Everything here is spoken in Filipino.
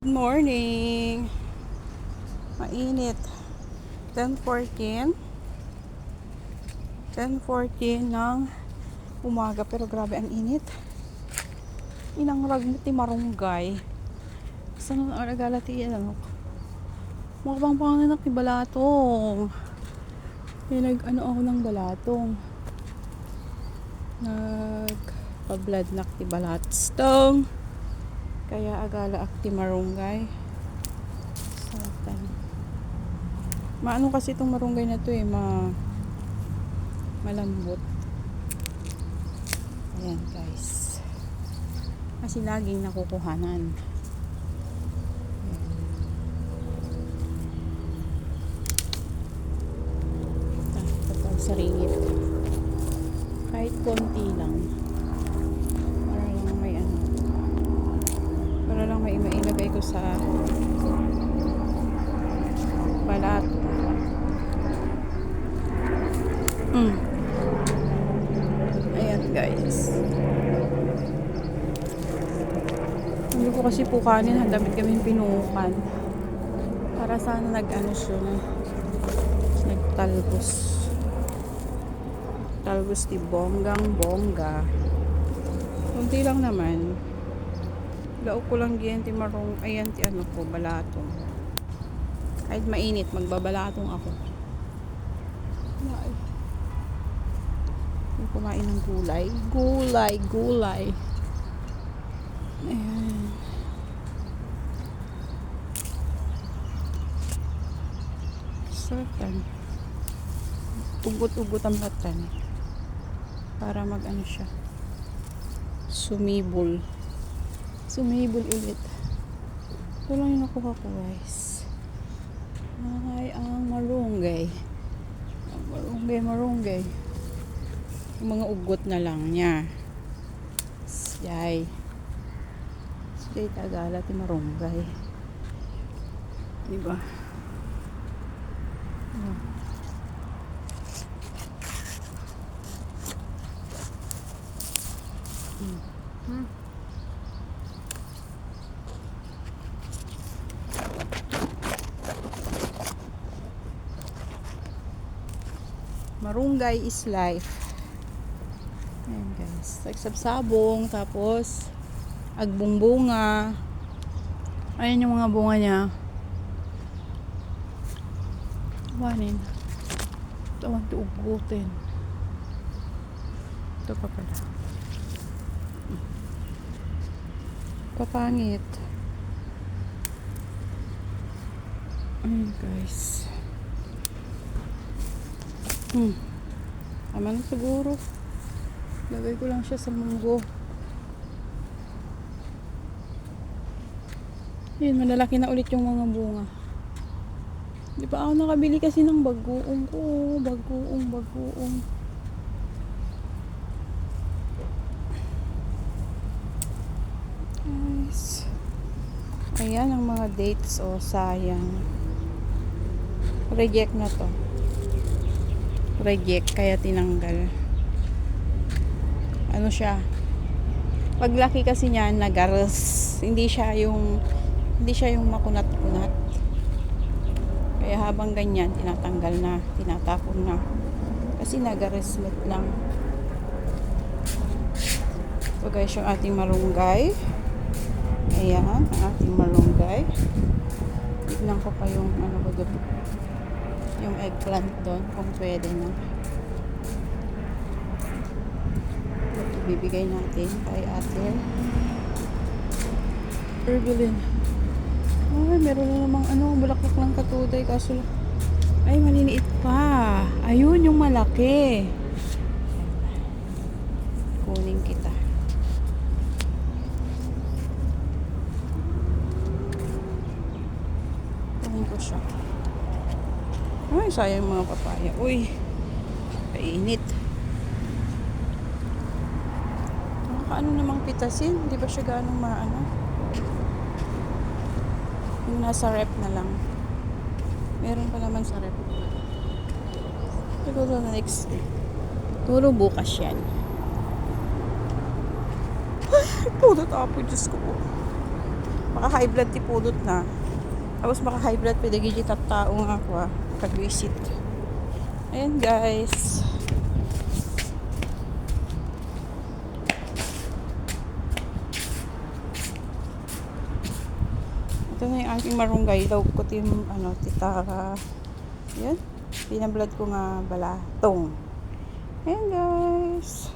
Good morning. Mainit. 10:14. 10:14 ng umaga pero grabe ang init. Inang ragmiti marunggay. Saan ang nagalati yan ano? Mukbang panganak ni balatong. Nag-ano ako ng balatong. Nag-blood nak ti balatstong. Kaya agala akti marunggay. Satan. Maano kasi itong marunggay na to malambot. Ayan guys. Kasi laging nakukuhanan. Kapag sa ringit. Kahit konti lang. Para lang may mailagay ko sa balat. Ayan guys. Hindi ko kasi pukanin. Handamit kami pinukan. Para sana nag-ano siya na. Nagtalbos. Talbos di bonggang bongga. Kunti lang naman. Laok ko lang yan ti marong. Ayan ti ano ko. Balatong. Kahit mainit. Magbabalatong ako. Yung kumain ng gulay. Gulay. Ayan. Sartan. Ugot-ugot ang matan. Para mag-ano siya. Sumibol ulit. Ito lang yung nakuha ko guys. Ay, ang marunggay. Marunggay. Yung mga ugot na lang niya. Siyay tagala ti marunggay. Diba? Marunggay is life. Ayan guys. Nagsabsabong. Tapos agbungbunga. Ayan yung mga bunga niya. Wanin. Tawan ti ugutin. Ito pa pala. Papangit. Ayan guys. Tama na siguro. Lagay ko lang siya sa munggo. Yun, malalaki na ulit yung mga bunga. Di pa ako nakabili kasi ng bagoong ko. Bagoong. Nice. Ayan ang mga dates. Sayang. Reject na to. Reject, kaya tinanggal. Ano siya? Paglaki kasi niya, nagaras. Hindi siya yung makunat-kunat. Kaya habang ganyan, tinatanggal na, tinatapon na. Kasi nagaresmet lang. So guys, yung ating malunggay. Ayan, ang ating malunggay. Tignan ko pa yung yung eggplant doon, kung pwede na. Ito bibigay natin kay ate Erbelin. Ay, meron na namang bulaklak ng katuday, kaso ay maliliit pa. Ayun yung malaki. Kunin kita. Kunin ko siya. Ay, sayang mga papaya. Uy, kainit. Ano namang pitasin? Di ba siya ganong maano? Yung nasa rep na lang. Meron pa naman sa rep. Siguro na next week. Siguro bukas yan. Ay, puro tapo, Diyos ko po. Maka high blood ti pudot na. Tapos maka high blood pwede gigi tao nga ako pag-visit. Ayan guys. Ito na yung aking marunggay. Daw ko tim tita. Yan. Pinablad ko nga balatong. Ayan guys.